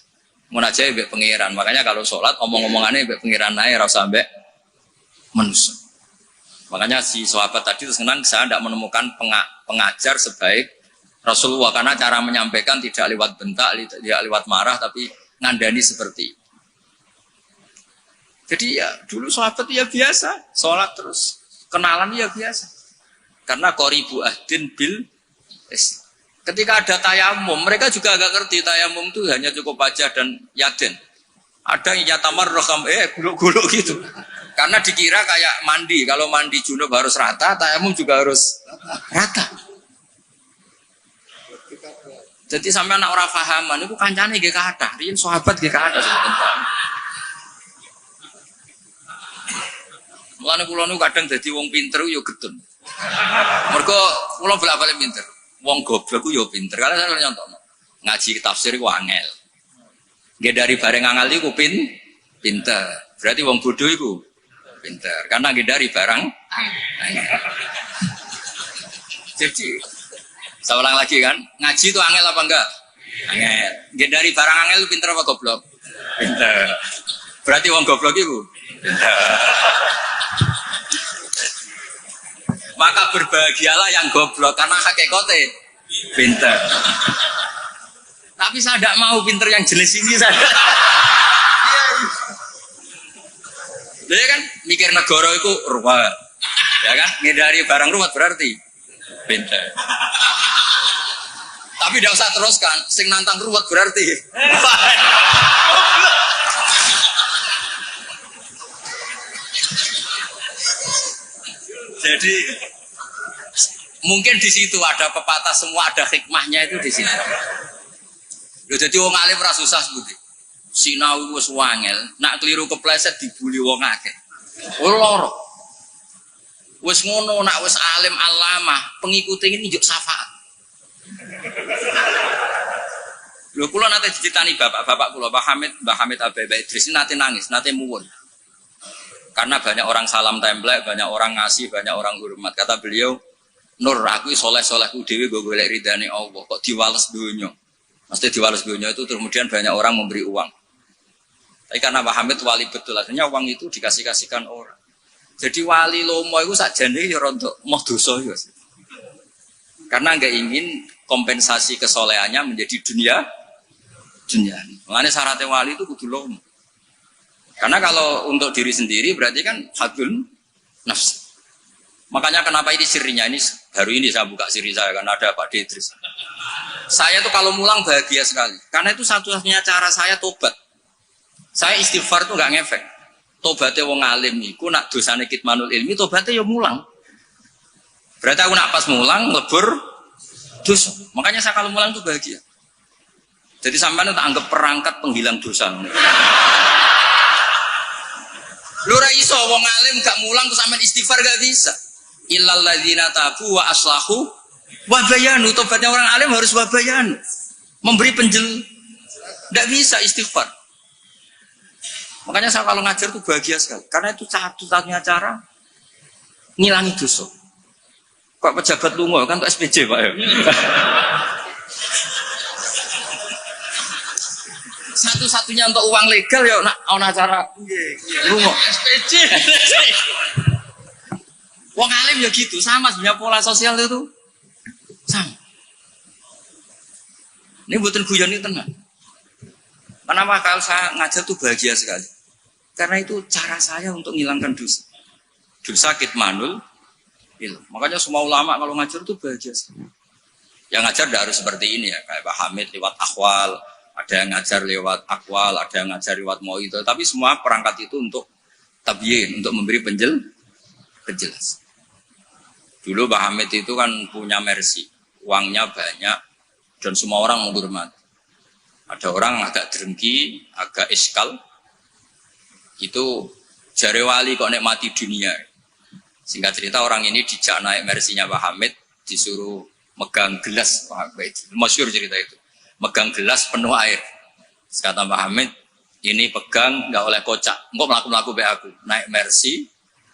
Speaker 1: Munajat be pangeran. Makanya kalau salat omong-omongane be pangeran ae ra sampe manusia. Makanya si sahabat tadi itu senang saya tidak menemukan pengajar sebaik Rasulullah, karena cara menyampaikan tidak lewat bentak, tidak lewat marah, tapi ngandani seperti itu. Jadi ya dulu sahabat ya biasa, sholat terus, kenalan ya biasa. Karena qoribu ahdin bil Islam. Ketika ada tayamum, mereka juga agak ngerti tayamum itu hanya cukup wajah dan yaden. Ada yang yatamar roham, guluk-guluk gitu. Karena dikira kayak mandi, kalau mandi junub harus rata, tayamum juga harus rata. Jadi sampai anak orang fahaman, itu kancane gak kathah, riyen sahabat gak kathah sebenarnya. Mulane kula niku kadang dadi wong pinter yo getun. Mergo kula bolak-balik pinter. Wong goblok ku yo pinter. Kalau saya nyontokno. Ngaji tafsir ku angel. Nggih dari bareng angel iku pinter. Berarti wong bodoh iku pinter. Karena nggih dari barang angel. Jadi saya ulang lagi kan, ngaji itu angel apa enggak? Angel. Nggih dari barang angel itu pinter apa goblok? Pinter. Berarti wong goblok iku pinter. Maka berbahagialah yang goblok karena hakikatnya pinter. Tapi saya tidak mau pinter yang jenis ini saya. Dia kan mikir negara itu ruwet, ya kan? Ngindari barang ruwet berarti pinter. Tapi tidak usah teruskan, sing nantang ruwet berarti. Jadi mungkin di situ ada pepatah semua ada hikmahnya itu di situ. Loh, jadi wong alim ora susah sebuti. Sinau wis wangel, nak keliru kepleset dibuli wong akeh. Loro. Wis ngono nak wis alim alamah, pengikuti ini njuk syafaat. Lho kula nate dicitani bapak-bapak kula, Mbah Hamid Abai Idris nate nangis, nate muwun. Karena banyak orang salam template, banyak orang ngasih, banyak orang hormat. Kata beliau, Nur, aku soleh-solehku dewi gue golek ridhane Allah. Kok diwales dunya? Mesti diwales dunya itu kemudian banyak orang memberi uang. Tapi karena Pak Hamid wali betul, artinya uang itu dikasih-kasihkan orang. Jadi wali lomo itu sakjane ya rontok moh dosa ya. Karena nggak ingin kompensasi kesolehannya menjadi dunia. Makanya syaratnya wali itu kudu lomo. Karena kalau untuk diri sendiri berarti kan hadun nafs. Makanya kenapa ini sirinya, ini baru ini saya buka siri saya karena ada Pak Idris. Saya tuh kalau mulang bahagia sekali. Karena itu satu-satunya cara saya tobat. Saya istighfar tuh nggak ngefek. Tobatnya wong alim iku nak dosane kitmanul ilmi, tobatnya ya mulang. Berarti aku nak pas mulang lebur dosa. Makanya saya kalau mulang tuh bahagia. Jadi sampean tak anggap perangkat penghilang dosa. Lu ra iso wong alim gak mulang terus sampean istighfar gak bisa. Illal ladzina tabu wa aslahu wa bayanu. Tobatnya orang alim harus wa bayanu. Memberi enggak bisa istighfar. Makanya saya kalau ngajar tuh bahagia sekali. Karena itu satu-satunya cara ngilangi dosa. Kok pejabat lungo kan kok SPJ Pak ya. Satu-satunya untuk uang legal ya ana acara lungo SPJ. Wong alim ya gitu, sama sebenarnya pola sosial itu sama. Ini buatan guyon ini tenang. Kenapa kalau saya ngajar tuh bahagia sekali? Karena itu cara saya untuk menghilangkan dosa. Dosa kitmanul ilmu. Makanya semua ulama kalau ngajar tuh bahagia sekali. Yang ngajar tidak harus seperti ini ya, kayak Pak Hamid lewat akhwal. Ada yang ngajar lewat akwal, ada yang ngajar lewat mau'idhah, tapi semua perangkat itu untuk tabyin, untuk memberi penjelas. Dulu Pak Hamid itu kan punya mercy, uangnya banyak, dan semua orang menghormati. Ada orang agak drengki, agak iskal, itu jare wali kok nikmati dunia. Singkat cerita orang ini dijak naik mercy-nya Pak Hamid, disuruh megang gelas Pak Hamid, masyhur cerita itu. Megang gelas penuh air. Kata Pak Hamid, ini pegang nggak oleh kocak. Engkau melaku-melaku be aku. Naik mercy,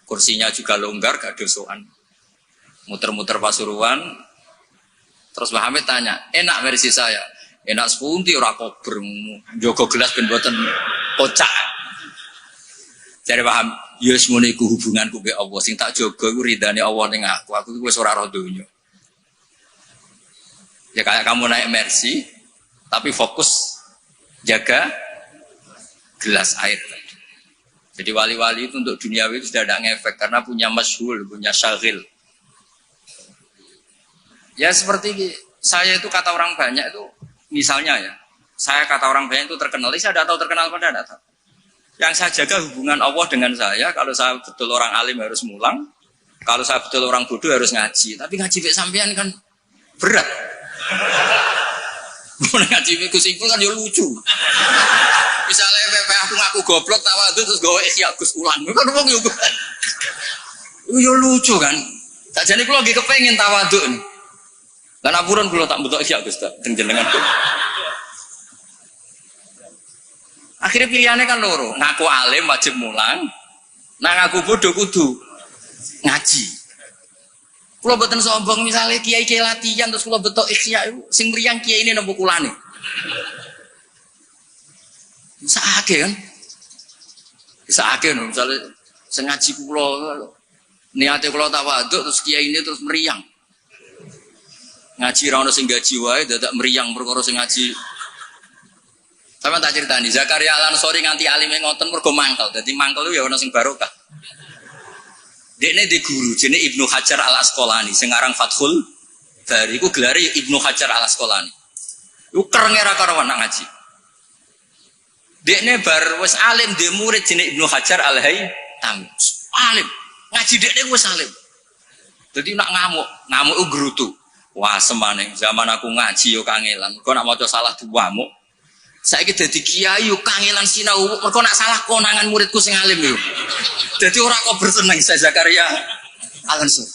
Speaker 1: kursinya juga longgar, gak dosoan. Muter-muter Pasuruan. Terus Pak Hamid tanya, enak mercy saya? Enak sepunti ora kober. Jogo gelas ben boten kocak. Jadi Pak Hamid, ya semono iku hubunganku be Allah. Sing tak jaga iku ridane Allah ning aku. Aku wis ora roh donya. Ya kayak kamu naik Mercy, tapi fokus jaga gelas air. Jadi wali-wali itu untuk duniawi itu sudah tidak ngefek karena punya masyhul, punya syagil. Ya seperti saya itu kata orang banyak itu, misalnya ya, saya kata orang banyak itu terkenal, saya tidak tahu terkenal pada tidak tahu. Yang saya jaga hubungan Allah dengan saya, kalau saya betul orang alim harus mulang, kalau saya betul orang bodoh harus ngaji. Tapi ngaji bek sampean kan berat. Ngaji bek simpul kan ya lucu. Misalnya aku ngaku goblok tawadhu terus gawe ihya Gus ulang. Kan wong yo lucu kan. Sajane kula nggih kepengin tawadhu. Lan apuran kula tak mbutuh ihya Gus tak jenengan. Akhirnya pilihannya kan loro, ngaku alim wajib mulang, nah ngaku bodoh kudu ngaji. Kalau betul sombong misalnya kiai latihan terus kalau betul ikhya itu sing meriang kiai ini nembuk kulane. Bisa akeh kan? Bisa akeh no, misalnya sengaji kulo niate kulo tawaduk terus kiai ini terus meriang. Ngaji ra ono sing gaji wae dadak meriang perkara sing ngaji. Sama tak ceritani, Zakaria Al-Ansori nganti alime ngoten mergo mangkel. Dadi mangkel itu ya ana sing barokah. Dekne di guru jenenge Ibnu Hajar Al-Asqalani sing aran Fathul Bari iku gelare Ibnu Hajar Al-Asqalani. Iku kerenge ra karuan nak ngaji. Dekne bar wis alim dhe murid jenenge Ibnu Hajar Al-Haytami. Alim, ngaji dekne wis alim. Dadi nak ngamuk grutu. Wah, semane zaman aku ngaji yo kangelan. Kok nak maca salah diwamuk. Saiki dadi kiai yo kangelan sinau, mergo nak salah konangan muridku sing alim yo. Dadi ora kok berseneng saya Zakaria Al-Ansori.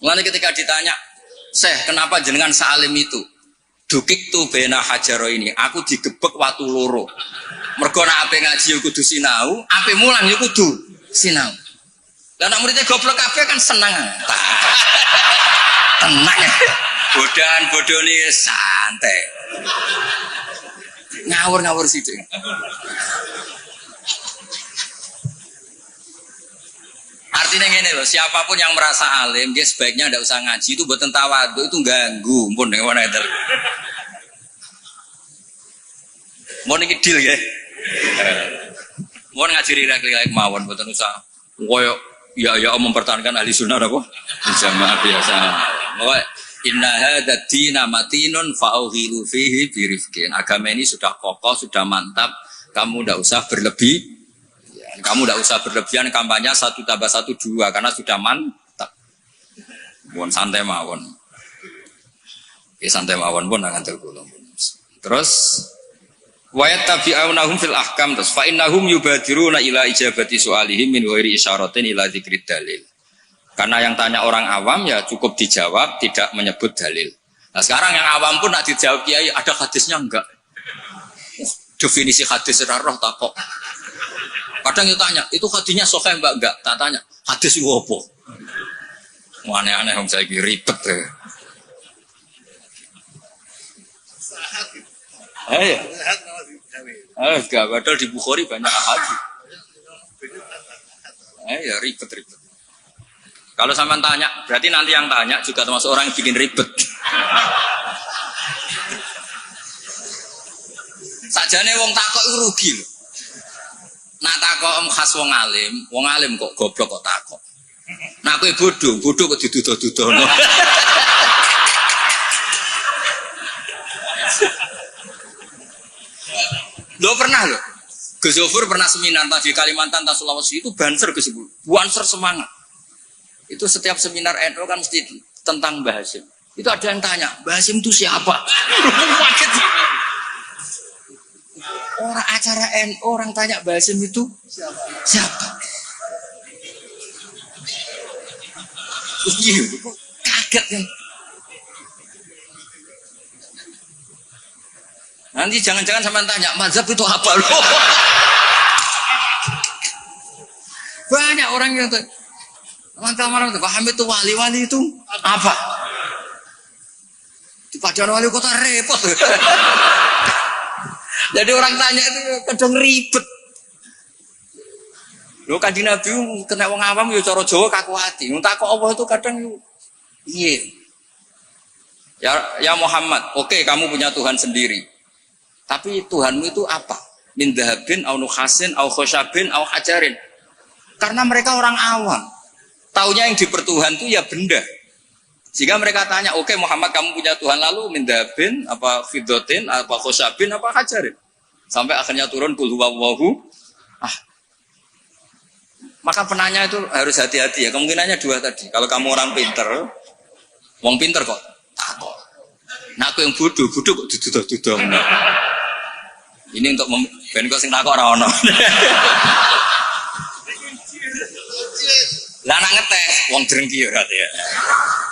Speaker 1: Mulane ketika ditanya, "Syekh, kenapa jenengan salim itu?" Dukik tu bena hajaro ini, aku digebek watu loro. Mergo nak ape ngaji yo kudu sinau, ape mulang yo kudu sinau. Lah nak muridnya goblok kabeh kan seneng. Tenang ya. Bodoh nih santai. Ngawur sithik. Artinya ngene loh, siapapun yang merasa alim dia sebaiknya tidak usah ngaji, itu buatan tawadhu, itu ganggu. Mpun ning mana itu. Mau niki deal ya. Mau ngaji rilek-rilek mawon mboten usah koyo ya mempertahankan ahli sunnah apa? Jamaah biasa. Pokoke inna hadzal dina matinun fa'ughilu fihi birifqin. Agama ini sudah kokoh, sudah mantap. Kamu tidak usah berlebih. Kamu tidak usah berlebihan kampanye 1 + 1 2 karena sudah mantap. Mohon santai mawon. Santai mawon pun ngantel kula. Terus wa yattabi'unahum fil ahkam terus fa innahum yubadiruna ila ijabati su'alihim min ghairi isyaratin ila dzikrid dalil. Karena yang tanya orang awam ya cukup dijawab, tidak menyebut dalil. Nah sekarang yang awam pun nak dijawab kiai ada hadisnya enggak? Definisi hadis roh takok. Kadang itu tanya, itu hadisnya sahih mbak enggak? Tak tanya, hadis itu apa? Aneh-aneh yang saya ribet ya. Enggak, padahal di Bukhari banyak hadis. Ya ribet. Kalau sampean tanya, berarti nanti yang tanya juga termasuk orang yang bikin ribet. Sajane wong takok itu rugi loh. Nak takok khas wong alim kok goblok kok takok. Nak kowe bodoh kok diduduh-duduhno. Lo pernah loh. Gus Zofur pernah seminar di Kalimantan, Sulawesi itu banser Gus Zofur. Banser semangat. Itu setiap seminar NU kan mesti tentang Mbah Hasyim. Itu ada yang tanya, Mbah Hasyim itu siapa? Orang acara NU orang tanya Mbah Hasyim itu siapa? Iya, kaget kan? Nanti jangan-jangan sampean tanya, mazhab itu apa loh? Banyak orang yang teman-teman itu paham itu wali itu apa? Di Paduan Wali Kota repot. Jadi orang tanya itu kadang ribet. Lho Kanjeng Nabi kena wong awam ya cara Jawa kaku ati. Wong takok Allah itu kadang iya. Ya Muhammad, oke kamu punya Tuhan sendiri. Tapi Tuhanmu itu apa? Min dhahabin, au nukhasin, au khosyabin, au hajarin. Karena mereka orang awam. Taunya yang dipertuhan itu ya benda. Sehingga mereka tanya, oke Muhammad kamu punya Tuhan, lalu min dhahabin, apa fiddatin, apa khosyabin, apa hajarin. Sampai akhirnya turun kul huwallahu. Maka penanya itu harus hati-hati ya. Kemungkinannya dua tadi. Kalau kamu orang pinter, wong pinter kok takut. Nah aku yang bodoh kok duduh-duduh. Ini untuk ben kok sing takut ora ono. Lah nak ngetes wong drengki ya berarti ya.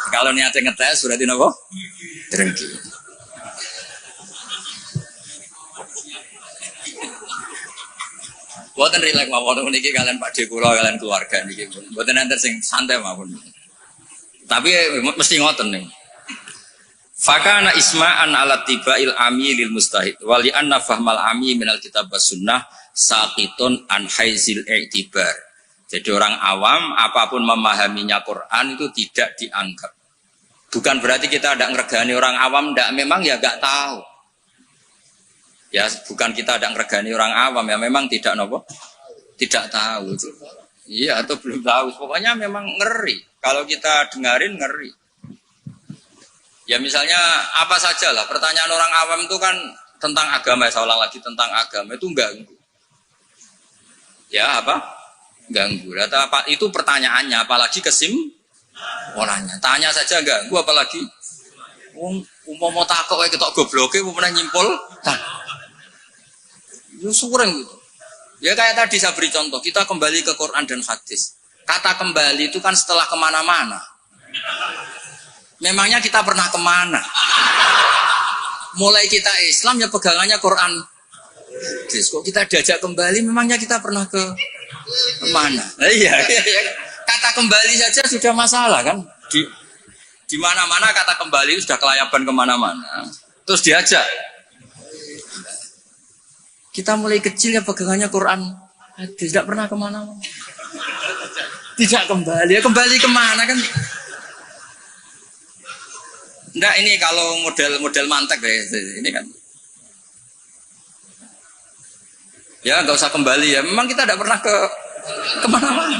Speaker 1: Kalau niatnya ngetes berarti napa? Drengki. Buatan rileks mawon niki kalian Pak De kula kalian keluarga niki. Buatan nanti sing santai mawon. Tapi mesti ngoten nih. Fakana isma'an ala tibail ami lil mustahid wali anna fahmal ami minal kitab was sunnah saqitun an haizil i'tibar. Jadi orang awam apapun memahaminya Quran itu tidak dianggap. Bukan berarti kita tidak ngeregani orang awam, tidak, memang ya nggak tahu. Ya bukan kita tidak ngeregani orang awam, ya memang tidak nopo, tidak tahu. Iya atau belum tahu. Pokoknya memang ngeri. Kalau kita dengarin ngeri. Ya misalnya apa saja lah. Pertanyaan orang awam itu kan tentang agama. Saya ulang lagi tentang agama itu ganggu. Ya apa? Ganggu. Apa itu pertanyaannya? Apalagi kesimpulannya. Tanya saja ganggu. Apalagi mau takut kayak ketok gobloke, mau pernah nyimpul. Itu sureng gitu. Ya kayak tadi saya beri contoh, kita kembali ke Quran dan hadis. Kata kembali itu kan setelah kemana-mana. Memangnya kita pernah kemana? Mulai kita Islam ya pegangannya Quran. Kok kita diajak kembali, memangnya kita pernah kemana? Iya. Kata kembali saja sudah masalah kan? Di mana-mana kata kembali sudah kelayaban kemana-mana. Terus diajak. Kita mulai kecil ya pegangannya Quran. Tidak pernah kemana-mana. Tidak kembali. Ya kembali kemana kan? Enggak, ini kalau model mantek deh. Ini kan. Ya nggak usah kembali ya. Memang kita tidak pernah kemana-mana.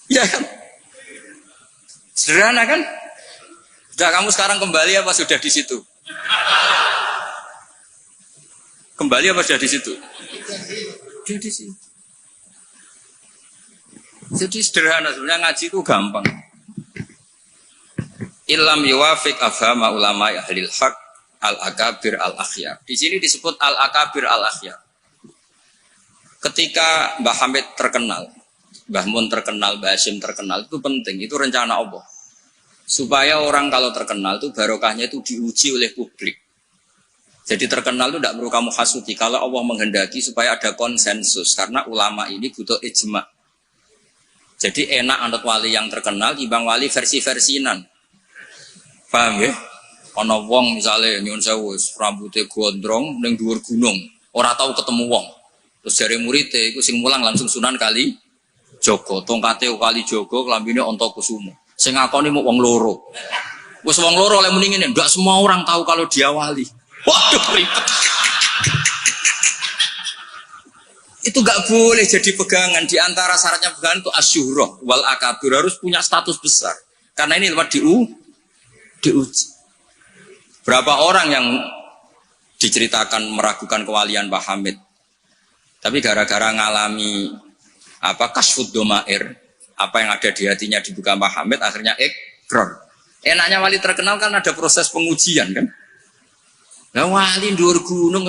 Speaker 1: Ya kan? Sederhana kan? Sudah kamu sekarang kembali apa sudah di situ? Kembali apa sudah di situ? Sudah di situ. Jadi sederhana sebenarnya ngaji itu gampang. Illam yuwafiq afhama ulama ahlil haq al-akabir al-akhyar. Di sini disebut al-akabir al-akhyar. Ketika Mbah Hamid terkenal, Mbah Mun terkenal, Mbah Hashim terkenal, itu penting, itu rencana Allah. Supaya orang kalau terkenal itu barokahnya itu diuji oleh publik. Jadi terkenal itu tidak perlu kamu hasuti. Kalau Allah menghendaki supaya ada konsensus. Karena ulama ini butuh ijma. Jadi enak anut wali yang terkenal dibanding wali versi-versinan. Paham ya? Ana wong misalnya nyuwun sewu rambutnya gondrong ning dhuwur gunung, ora tahu ketemu wong. Terus jare muridé iku sing mulang langsung Sunan Kali Jogo, tongkate Kali Jogo, klambine Antakusuma. Sing ngakoni mung wong loro. Wis wong loro lek muni ngene, ndak semua orang tahu kalau dia wali. Waduh ribet. Itu gak boleh jadi pegangan. Di antara syaratnya pegangan itu asyuroh wal akabir, harus punya status besar. Karena ini lewat diuji. Berapa orang yang diceritakan meragukan kewalian Mbah Hamid, tapi gara-gara ngalami kasfud domair, apa yang ada di hatinya dibuka Mbah Hamid, akhirnya ikrar. Enaknya wali terkenal kan ada proses pengujian kan. Nah wali dhuwur gunung